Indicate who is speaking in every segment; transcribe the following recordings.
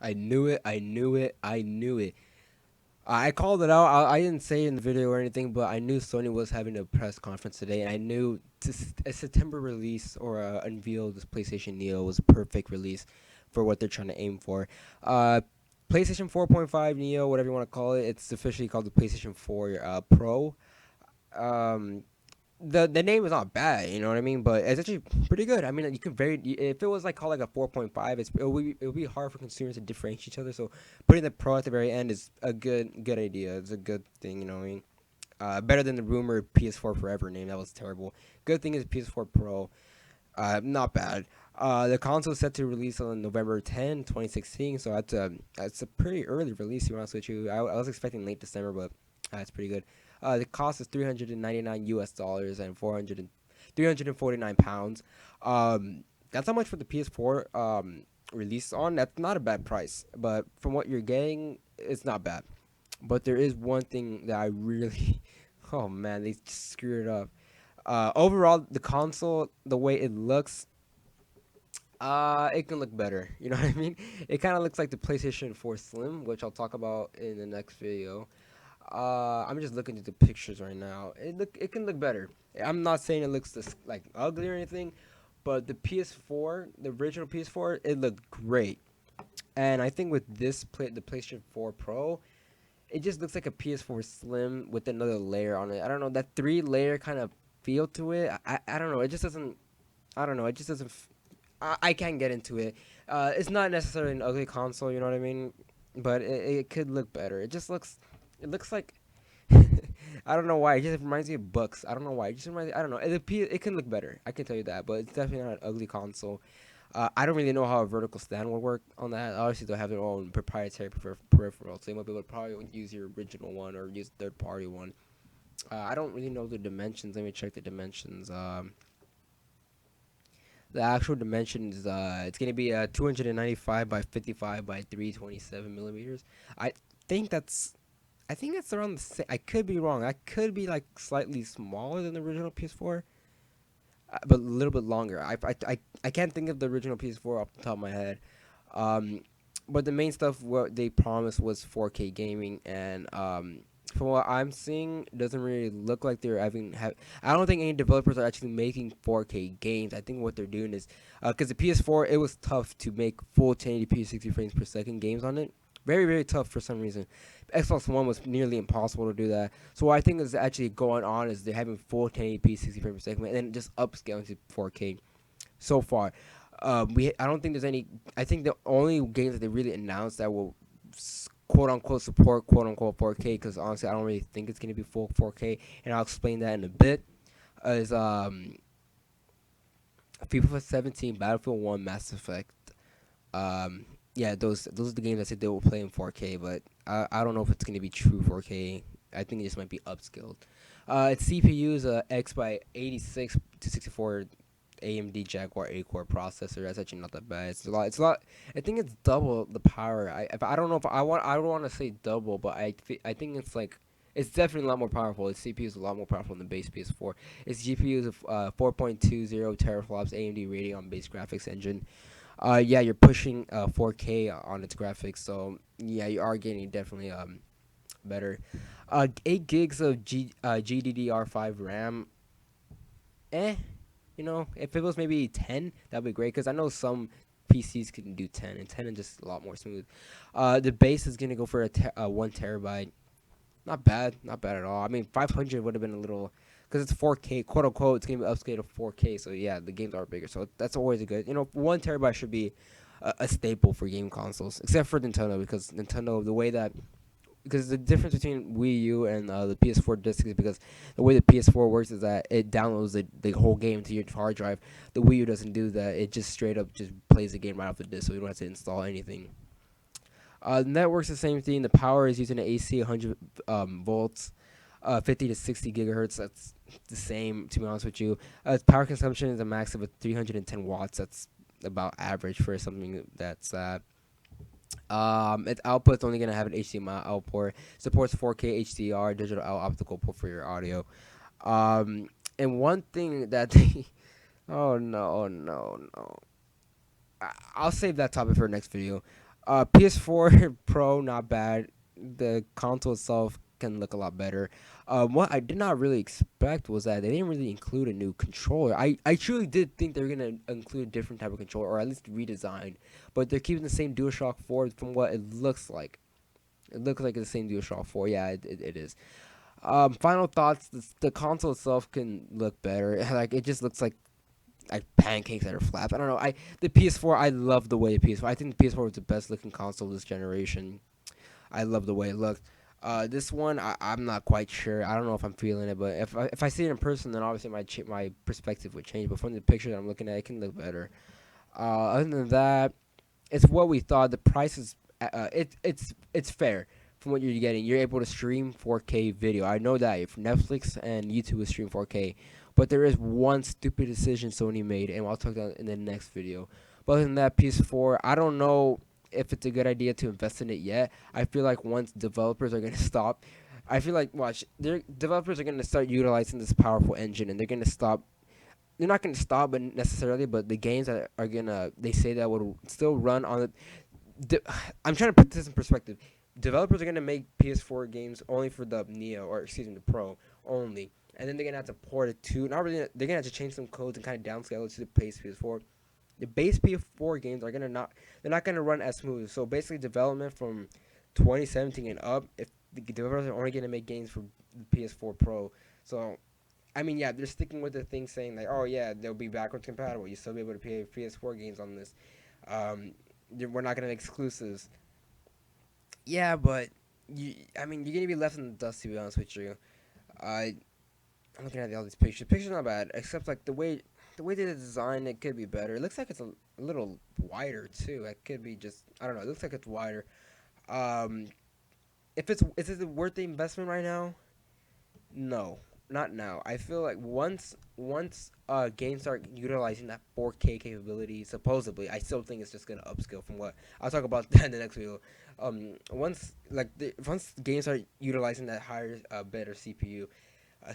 Speaker 1: I knew it. I knew it. I knew it. I called it out. I didn't say it in the video or anything, but I knew Sony was having a press conference today, and I knew a September release or unveil this PlayStation Neo was a perfect release for what they're trying to aim for. Uh, PlayStation 4.5 Neo, whatever you want to call it, it's officially called the PlayStation 4 Pro. Um, the name is not bad, you know what I mean, but it's actually pretty good. I mean, you can very if it was like called like a 4.5, it would be hard for consumers to differentiate each other. So putting the pro at the very end is a good idea. It's a good thing, you know what I mean. Better than the rumored PS4 Forever name. That was terrible. Good thing is PS4 Pro. Not bad. The console is set to release on November 10, 2016. So that's a pretty early release. To be honest with you, I was expecting late December, but that's pretty good. The cost is 399 US dollars and 349 pounds. That's how much for the PS4 release on. That's not a bad price, but from what you're getting, it's not bad. But there is one thing that I really, oh man, they screwed it up. Overall, the console, the way it looks, it can look better. You know what I mean? It kind of looks like the PlayStation 4 Slim, which I'll talk about in the next video. I'm just looking at the pictures right now. It can look better. I'm not saying it looks this like ugly or anything, but the PS4, the original PS4, it looked great. And I think with the PlayStation 4 Pro, it just looks like a PS4 Slim with another layer on it. I don't know, that three layer kind of feel to it. I don't know. It just doesn't. I don't know. It just doesn't. I can't get into it. It's not necessarily an ugly console. You know what I mean? But it could look better. It just looks. It looks like. I don't know why. It just reminds me of books. I don't know why. It just reminds me. I don't know. It can look better. I can tell you that. But it's definitely not an ugly console. I don't really know how a vertical stand will work on that. Obviously, they'll have their own proprietary peripheral, so they might be able to probably use your original one or use third party one. I don't really know the dimensions. Let me check the dimensions. The actual dimensions, it's gonna be 295 by 55 by 327 millimeters. I think that's, I think that's around the same. I could be wrong. I could be like slightly smaller than the original PS4, but a little bit longer. I can't think of the original PS4 off the top of my head. Um, but the main stuff what they promised was 4K gaming, and from what I'm seeing, it doesn't really look like they're having. I don't think any developers are actually making 4K games. I think what they're doing is, because the PS4, it was tough to make full 1080p 60 frames per second games on it. Very tough for some reason. Xbox One was nearly impossible to do that. So what I think is actually going on is they're having full 1080p 60 frames per second and then just upscaling to 4K so far. I don't think there's any. I think the only games that they really announced that will quote unquote support quote unquote 4K, because honestly I don't really think it's gonna be full 4K, and I'll explain that in a bit. Is FIFA 17, Battlefield 1, Mass Effect. Um, yeah, those are the games I said they will play in 4K, but I don't know if it's gonna be true 4K. I think it just might be upscaled. Its CPU is a X by 86 to 64 AMD Jaguar 8 core processor. That's actually not that bad. It's a lot. It's a lot. I think it's double the power. I don't know if I want. I don't want to say double, but I think it's like. It's definitely a lot more powerful. Its CPU is a lot more powerful than the base PS4. Its GPU is a 4.20 teraflops AMD Radeon based graphics engine. Yeah, you're pushing 4K on its graphics, so yeah, you are getting definitely better. 8 gigs of GDDR5 RAM. Eh, you know, if it was maybe 10, that'd be great. Cause I know some PCs can do 10, and 10 is just a lot more smooth. The base is gonna go for 1 terabyte. Not bad, not bad at all. I mean, 500 would have been a little, because it's 4K, quote unquote. It's gonna be upscaled to 4K. So yeah, the games are bigger. So that's always a good. 1 terabyte should be a staple for game consoles, except for Nintendo, because Nintendo, the way that, because the difference between Wii U and the PS4 disc is because the way the PS4 works is that it downloads the whole game to your hard drive. The Wii U doesn't do that. It just straight up just plays the game right off the disc, so you don't have to install anything. The network's the same thing. The power is using an AC 100 volts, 50 to 60 gigahertz. That's the same, to be honest with you. Power consumption is a max of 310 watts. That's about average for something that's its output's only gonna have an HDMI output. Supports 4K HDR, digital out optical port for your audio. And one thing that they, oh no, no, no. I'll save that topic for next video. PS4 Pro, not bad. The console itself can look a lot better. What I did not really expect was that they didn't really include a new controller. I truly did think they were gonna include a different type of controller, or at least redesign. But they're keeping the same DualShock 4 from what it looks like. It looks like it's the same DualShock 4. Yeah, it is. Final thoughts. The console itself can look better. Like it just looks like pancakes that are flat. I don't know. The PS4. I love the way the PS4. I think the PS4 was the best looking console this generation. I love the way it looked. This one, I'm not quite sure. I don't know if I'm feeling it, but if I see it in person, then obviously my perspective would change. But from the picture that I'm looking at, it can look better. Other than that, it's what we thought. The price is it's fair from what you're getting. You're able to stream 4K video. I know that if Netflix and YouTube will stream 4K, but there is one stupid decision Sony made, and I'll talk about it in the next video. But other than that, PS4, I don't know if it's a good idea to invest in it yet. I feel like once developers are gonna stop, I feel like watch, their developers are gonna start utilizing this powerful engine, and they're gonna stop. They're not gonna stop, but necessarily, but the games that are gonna, they say that would still run on the I'm trying to put this in perspective. Developers are gonna make PS4 games only for the Neo, or excuse me, the Pro only, and then they're gonna have to port it to. Not really. They're gonna have to change some codes and kind of downscale it to the base PS4. The base PS4 games are gonna not. They're not gonna run as smooth. So basically, development from 2017 and up, if the developers are only gonna make games for the PS4 Pro, so I mean, yeah, they're sticking with the thing saying like, oh yeah, they'll be backwards compatible. You still be able to play PS4 games on this. Um, we're not gonna make exclusives. Yeah, but I mean, you're gonna be left in the dust to be honest with you. I'm looking at all these pictures. Pictures not bad, except like the way they design it could be better. It looks like it's a little wider too. It could be just I don't know. It looks like it's wider. Um, if it's is it worth the investment right now? No, not now. I feel like once games start utilizing that 4K capability, supposedly, I still think it's just gonna upscale from what I'll talk about that in the next video. Once games start utilizing that higher, better CPU,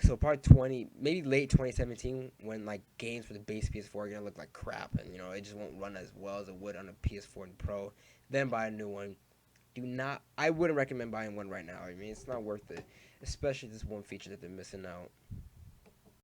Speaker 1: so probably 20, maybe late 2017, when like games for the base PS4 are gonna look like crap, and it just won't run as well as it would on a PS4 and Pro. Then buy a new one. I wouldn't recommend buying one right now. I mean, it's not worth it, especially this one feature that they're missing out.